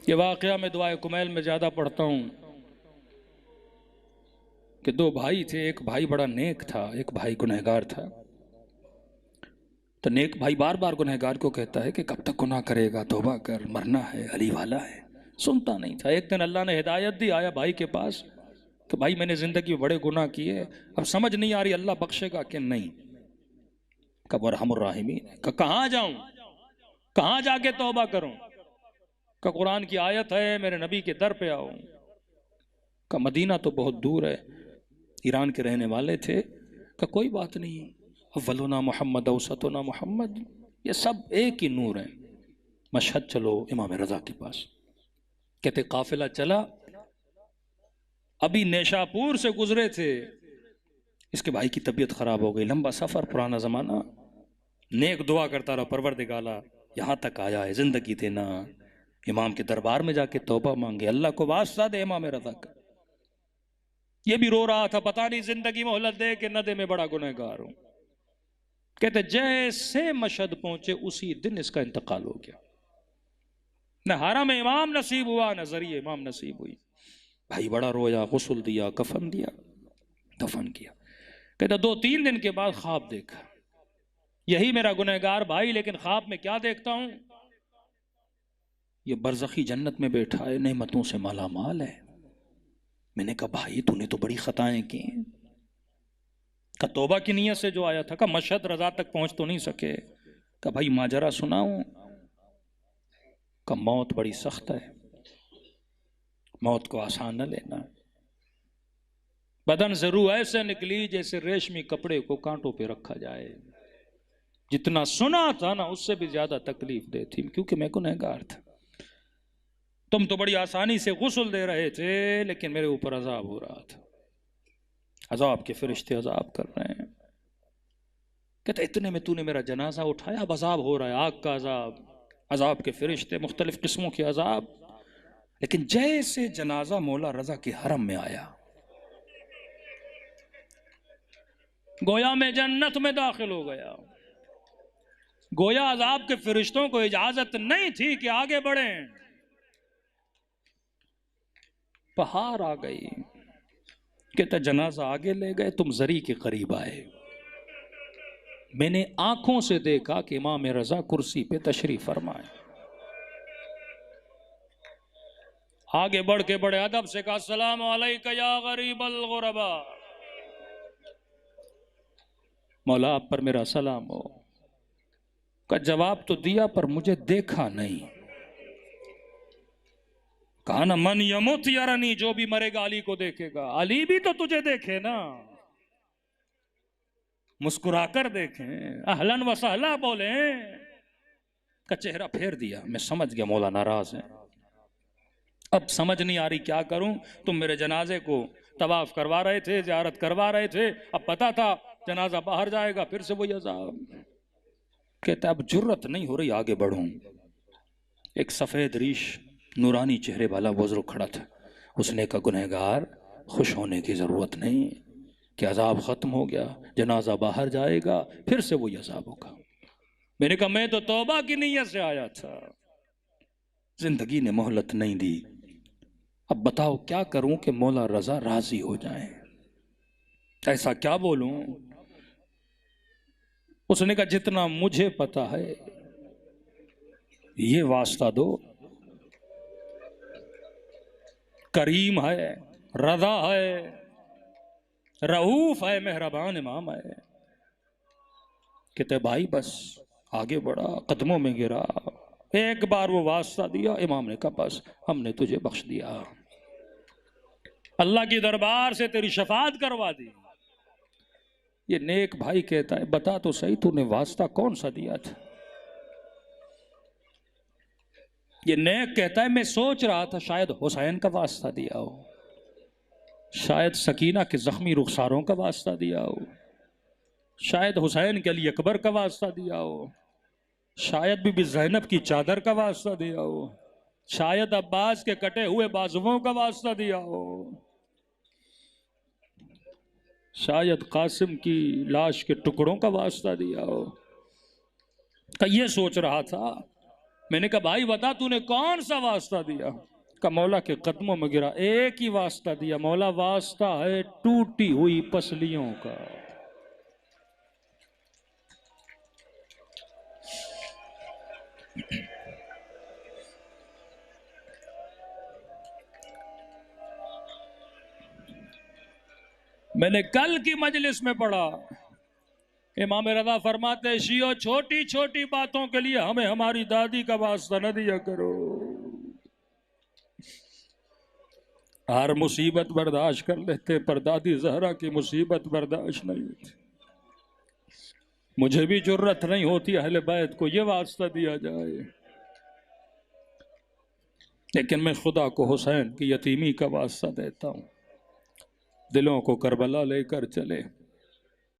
یہ واقعہ میں دعائے کمیل میں زیادہ پڑھتا ہوں کہ دو بھائی تھے، ایک بھائی بڑا نیک تھا، ایک بھائی گنہگار تھا۔ تو نیک بھائی بار بار گنہگار کو کہتا ہے کہ کب تک گناہ کرے گا، توبہ کر، مرنا ہے، علی والا ہے۔ سنتا نہیں تھا۔ ایک دن اللہ نے ہدایت دی، آیا بھائی کے پاس کہ بھائی میں نے زندگی میں بڑے گناہ کیے، اب سمجھ نہیں آ رہی اللہ بخشے گا کہ نہیں۔ کب ارحم الراحمین، کہ کہاں جاؤں، کہاں جا کے توبہ کروں؟ کہ قرآن کی آیت ہے، میرے نبی کے در پہ آؤ۔ کہ مدینہ تو بہت دور ہے، ایران کے رہنے والے تھے۔ کہ کوئی بات نہیں، اولنا محمد اوسطنا محمد، یہ سب ایک ہی نور ہیں۔ مشہد چلو امام رضا کے پاس۔ کہتے قافلہ چلا، ابھی نیشاپور سے گزرے تھے، اس کے بھائی کی طبیعت خراب ہو گئی، لمبا سفر، پرانا زمانہ، نیک دعا کرتا رہا، پروردگارا یہاں تک آیا ہے، زندگی دینا، امام کے دربار میں جا کے توبہ مانگے، اللہ کو واسطہ دے امام رضا کا۔ یہ بھی رو رہا تھا، پتہ نہیں زندگی مہلت دے کہ نہ دے، میں بڑا گنہگار ہوں۔ کہتے جیسے مشہد پہنچے اسی دن اس کا انتقال ہو گیا۔ نہ حرم امام نصیب ہوا، نہ ذریعہ امام نصیب ہوئی۔ بھائی بڑا رویا، غسل دیا، کفن دیا، دفن کیا۔ کہتا 2-3 دن کے بعد خواب دیکھا، یہی میرا گنہگار بھائی، لیکن خواب میں کیا دیکھتا ہوں؟ یہ برزخی جنت میں بیٹھا ہے، نعمتوں سے مالا مال ہے۔ میں نے کہا بھائی تو نے تو بڑی خطائیں کی۔ کہ توبہ کی نیت سے جو آیا تھا، کہ مشہد رضا تک پہنچ تو نہیں سکے۔ کہ بھائی ماجرا سناؤں؟ کہ موت بڑی سخت ہے، موت کو آسان نہ لینا۔ بدن سے روح ایسے نکلی جیسے ریشمی کپڑے کو کانٹوں پہ رکھا جائے۔ جتنا سنا تھا نا اس سے بھی زیادہ تکلیف دے تھی، کیونکہ میں گنہگار تھا۔ تم تو بڑی آسانی سے غسل دے رہے تھے، لیکن میرے اوپر عذاب ہو رہا تھا، عذاب کے فرشتے عذاب کر رہے ہیں۔ کہتا اتنے میں تو نے میرا جنازہ اٹھایا، اب عذاب ہو رہا ہے، آگ کا عذاب، عذاب کے فرشتے، مختلف قسموں کے عذاب۔ لیکن جیسے جنازہ مولا رضا کے حرم میں آیا، گویا میں جنت میں داخل ہو گیا۔ گویا عذاب کے فرشتوں کو اجازت نہیں تھی کہ آگے بڑھیں۔ پہاڑ آ گئی۔ کہتا جنازہ آگے لے گئے، تم زری کے قریب آئے، میں نے آنکھوں سے دیکھا کہ امام رضا کرسی پہ تشریف فرمائے۔ آگے بڑھ کے بڑے ادب سے کہا السلام علیکہ یا غریب الغربا، مولا آپ پر میرا سلام ہو۔ کا جواب تو دیا پر مجھے دیکھا نہیں۔ کہا نا من یمت یرنی، جو بھی مرے گا علی کو دیکھے گا، علی بھی تو تجھے دیکھے نا، مسکرا کر دیکھیں، اہلاً و سہلا بولیں۔ کا چہرہ پھیر دیا، میں سمجھ گیا مولا ناراض ہے، اب سمجھ نہیں آ رہی کیا کروں۔ تم میرے جنازے کو طواف کروا رہے تھے، زیارت کروا رہے تھے، اب پتا تھا جنازہ باہر جائے گا، پھر سے وہی عذاب۔ کہتا اب جرت نہیں ہو رہی آگے بڑھوں۔ ایک سفید ریش نورانی چہرے والا بزرگ کھڑا تھا، اس نے کہا گنہگار خوش ہونے کی ضرورت نہیں، کہ عذاب ختم ہو گیا، جنازہ باہر جائے گا، پھر سے وہی عذاب ہوگا۔ میں نے کہا میں تو توبہ کی نیت سے آیا تھا، زندگی نے مہلت نہیں دی، اب بتاؤ کیا کروں کہ مولا رضا راضی ہو جائیں، ایسا کیا بولوں؟ اس نے کہا جتنا مجھے پتا ہے یہ واسطہ دو، کریم ہے، رضا ہے، رؤوف ہے، مہربان امام ہے۔ کہتے بھائی بس آگے بڑھا، قدموں میں گرا، ایک بار وہ واسطہ دیا، امام نے کہا بس ہم نے تجھے بخش دیا، اللہ کی دربار سے تیری شفاعت کروا دی۔ یہ نیک بھائی کہتا ہے بتا تو صحیح تو نے واسطہ کون سا دیا تھا؟ یہ نیک کہتا ہے میں سوچ رہا تھا شاید حسین کا واسطہ دیا ہو، شاید سکینہ کے زخمی رخساروں کا واسطہ دیا ہو، شاید حسین کے علی اکبر کا واسطہ دیا ہو، شاید بی بی زینب کی چادر کا واسطہ دیا ہو، شاید عباس کے کٹے ہوئے بازوؤں کا واسطہ دیا ہو، شاید قاسم کی لاش کے ٹکڑوں کا واسطہ دیا ہو۔ کہ یہ سوچ رہا تھا میں نے کہا بھائی بتا تو نے کون سا واسطہ دیا؟ کہ مولا کے قدموں میں گرا، ایک ہی واسطہ دیا مولا، واسطہ ہے ٹوٹی ہوئی پسلیوں کا۔ میں نے کل کی مجلس میں پڑھا، امام رضا فرماتے ہیں شیعو چھوٹی چھوٹی باتوں کے لیے ہمیں ہماری دادی کا واسطہ نہ دیا کرو، ہر مصیبت برداشت کر لیتے پر دادی زہرا کی مصیبت برداشت نہیں ہوتی۔ مجھے بھی جرت نہیں ہوتی اہل بیت کو یہ واسطہ دیا جائے، لیکن میں خدا کو حسین کی یتیمی کا واسطہ دیتا ہوں، دلوں کو کربلا لے کر چلے۔